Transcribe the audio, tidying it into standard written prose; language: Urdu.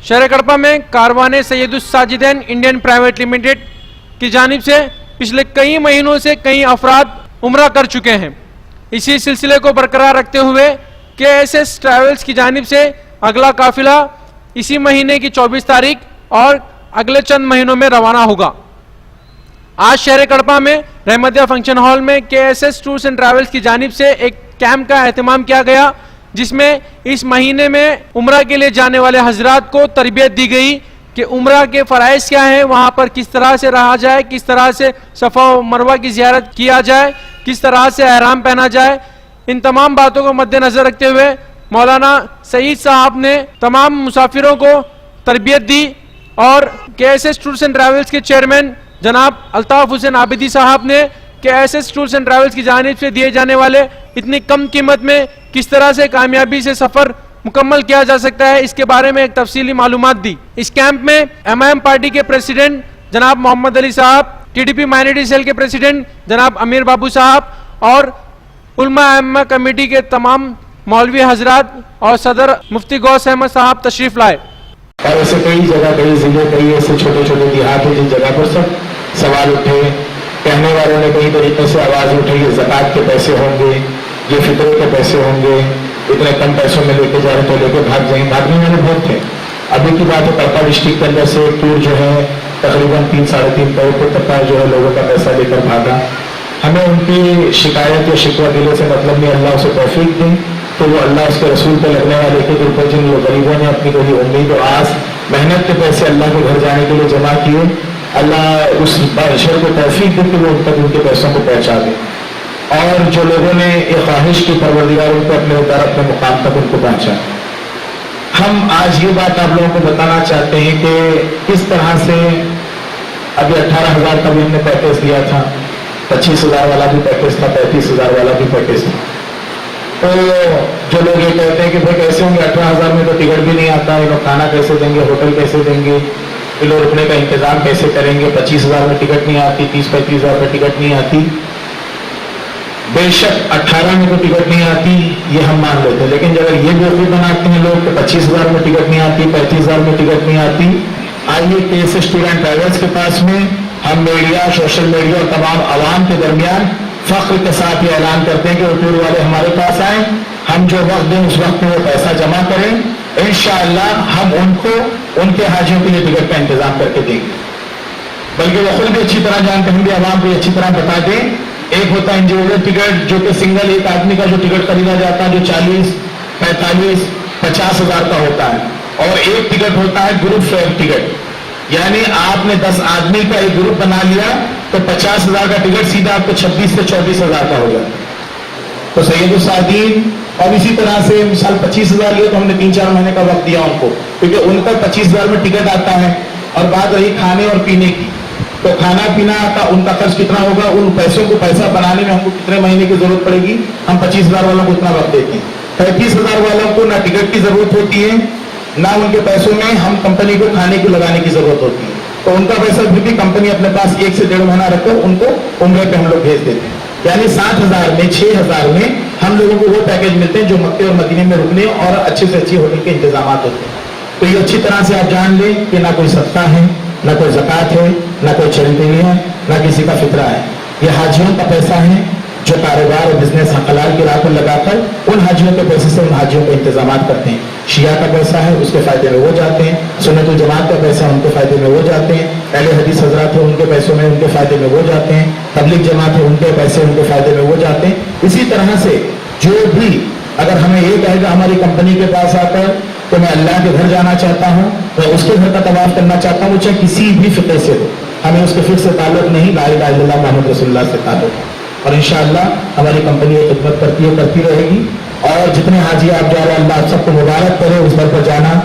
شہر کڑپا میں کاروان سید الساجدین انڈین پرائیویٹ لمیٹڈ کی جانب سے پچھلے کئی مہینوں سے کئی افراد عمرہ کر چکے ہیں. اسی سلسلے کو برقرار رکھتے ہوئے KSS ٹریولز کی جانب سے اگلا قافلہ اسی مہینے کی 24 تاریخ اور اگلے چند مہینوں میں روانہ ہوگا. آج شہر کڑپا میں رحمدیہ فنکشن ہال میں KSS ٹورز اینڈ ٹریولز کی جانب سے ایک کیمپ کا اہتمام کیا گیا، جس میں اس مہینے میں عمرہ کے لیے جانے والے حضرات کو تربیت دی گئی کہ عمرہ کے فرائض کیا ہیں، وہاں پر کس طرح سے رہا جائے، کس طرح سے صفا و مروہ کی زیارت کیا جائے، کس طرح سے احرام پہنا جائے. ان تمام باتوں کو مد نظر رکھتے ہوئے مولانا سعید صاحب نے تمام مسافروں کو تربیت دی اور KSS ٹورز اینڈ ٹریولز کے چیئرمین جناب الطاف حسین عابدی صاحب نے KSS ٹورز اینڈ ٹریولز کی جانب سے دیے جانے والے اتنی کم قیمت میں کس طرح سے کامیابی سے سفر مکمل کیا جا سکتا ہے اس کے بارے میں ایک تفصیلی معلومات دی. اس کیمپ میں MIM پارٹی کے پریزیڈنٹ جناب محمد علی صاحب، TDP مائنورٹی سیل کے پریزیڈنٹ جناب امیر بابو صاحب اور علماء ائمہ کمیٹی کے تمام مولوی حضرات اور صدر مفتی غوث احمد صاحب تشریف لائے. اور ایسے کئی جگہ، کئی ضلع، کئی ایسے چھوٹے چھوٹے دیہات ہیں جن جگہ پر سب سوال اٹھے. کہنے والوں نے کئی طریقے سے آواز اٹھائی، یہ زکوٰۃ کے پیسے ہوں گے، یہ فطرے کے پیسے ہوں گے، اتنے کم پیسوں میں لے کے جا رہے تو لے کے بھاگ جائیں. بھاگنے والے بہت تھے. ابھی کی بات ہے کڑپا ڈسٹرکٹ کے اندر سے ایک ٹور جو ہے تقریباً 3-3.5 کروڑ تک کا جو ہے لوگوں کا پیسہ لے کر بھاگا. ہمیں ان کی شکایت یا شکوہ دلوں سے مطلب نہیں، اللہ اسے توفیق دیں تو وہ اللہ اس کے رسول پہ لگنے والے کے اوپر جن لوگ غریبوں نے اپنی کوئی امید و آس محنت کے پیسے اللہ کے گھر جانے کے لیے جمع کیے، اللہ اس بادشاہ کو توفیق دے کہ وہ ان تک ان کے پیسوں کو پہنچا دے. اور جو لوگوں نے یہ خواہش کی پروردگار ان کو اپنے در اپنے مقام تک ان کو پہنچا. ہم آج یہ بات آپ لوگوں کو بتانا چاہتے ہیں کہ کس طرح سے ابھی 18,000 کا بھی ہم نے پیکیج دیا تھا، 25,000 والا بھی پیکیج تھا، 35,000 والا بھی پیکیج تھا. تو جو لوگ یہ کہتے ہیں کہ بھائی کیسے ہوں گے، 18,000 میں تو ٹکٹ بھی نہیں آتا، یہ لوگ کھانا کیسے دیں گے، ہوٹل کیسے دیں گے، یہ لوگ رکنے کا انتظام کیسے کریں گے، 25,000 میں ٹکٹ نہیں آتی، 30-35,000 میں ٹکٹ نہیں آتی. بے شک 18 میں تو ٹکٹ نہیں آتی یہ ہم مان لیتے ہیں، لیکن اگر یہ بیوقوف بناتے ہیں لوگ کہ 25,000 میں ٹکٹ نہیں آتی، 35,000 میں ٹکٹ نہیں آتی. آئیے KSS ٹور اینڈ ٹریولز کے پاس میں ہم میڈیا، سوشل میڈیا اور تمام عوام کے درمیان فخر کے ساتھ یہ اعلان کرتے ہیں کہ وہ ٹور والے ہمارے پاس آئیں، ہم جو وقت دیں اس وقت میں وہ پیسہ جمع کریں، انشاءاللہ ہم ان کو ان کے حاجیوں کے لیے ٹکٹ کا انتظام کر کے دیں گے. بلکہ وہ خود بھی اچھی طرح جانتے ہیں، ہم بھی عوام کو اچھی طرح بتا دیں. ایک ہوتا ہے انڈیویجول ٹکٹ جو کہ سنگل ایک آدمی کا جو ٹکٹ خریدا جاتا ہے جو 40, 45, 50,000 کا ہوتا ہے، اور ایک ٹکٹ ہوتا ہے گروپ فیئر ٹکٹ، یعنی آپ نے 10 آدمی کا ایک گروپ بنا لیا تو 50,000 کا ٹکٹ سیدھا آپ کو 26 سے 24,000 کا ہو جاتا ہے. تو سید السعدین اور اسی طرح سے مثال 25,000 لیا تو ہم نے 3-4 مہینے کا وقت دیا ان کو، کیونکہ ان کا 25,000 میں ٹکٹ آتا ہے. اور بات رہی کھانے اور پینے کی، تو کھانا پینا کا ان کا خرچ کتنا ہوگا، ان پیسوں کو پیسہ بنانے میں ہم کو کتنے مہینے کی ضرورت پڑے گی، ہم 25,000 والوں کو اتنا وقت دیتے ہیں. 35,000 والوں کو نہ ٹکٹ کی ضرورت ہوتی ہے، نہ ان کے پیسوں میں ہم کمپنی کو کھانے کو لگانے کی ضرورت ہوتی ہے. تو ان کا پیسہ پھر بھی کمپنی اپنے پاس 1 سے 1.5 مہینہ رکھ کر ان کو عمرے پہ ہم لوگ بھیج دیتے ہیں. یعنی 7,000 میں 6,000 میں ہم لوگوں کو وہ پیکج ملتے ہیں جو مکے اور مدینے میں رکنے اور اچھے سے اچھی ہوٹل کے انتظامات ہوتے ہیں. تو یہ اچھی طرح سے آپ جان لیں کہ نہ کوئی صدقہ ہے، نہ کوئی زکوٰۃ ہے، نہ کوئی چریٹی ہے، نہ کسی کا فطرہ ہے. یہ حاجیوں کا پیسہ ہے جو کاروبار اور بزنس حلال کی راہ پر لگا کر ان حاجیوں کے پیسے سے ان حاجیوں کے انتظامات کرتے ہیں. شیعہ کا پیسہ ہے اس کے فائدے میں وہ جاتے ہیں، سنت الجماعت کا پیسہ ان کے فائدے میں وہ جاتے ہیں، اہل حدیث حضرات ہیں ان کے پیسوں میں ان کے فائدے میں وہ جاتے ہیں، تبلیغ جماعت ہے ان کے پیسے ان کے فائدے میں وہ جاتے ہیں. اسی طرح سے جو بھی اگر ہمیں یہ کہے گا ہماری کمپنی کے پاس آ کر تو میں اللہ کے گھر جانا چاہتا ہوں، میں اس کے گھر کا طواف کرنا چاہتا ہوں، چاہے کسی بھی فقہ سے ہو، ہمیں اس کے فقہ سے تعلق نہیں، لا الہ الا اللہ محمد رسول اللہ سے تعلق. اور انشاءاللہ ہماری کمپنی یہ خدمت کرتی رہے گی. اور جتنے حاجی آپ جا رہے ہیں اللہ آپ سب کو مبارک کرے اس گھر پر جانا.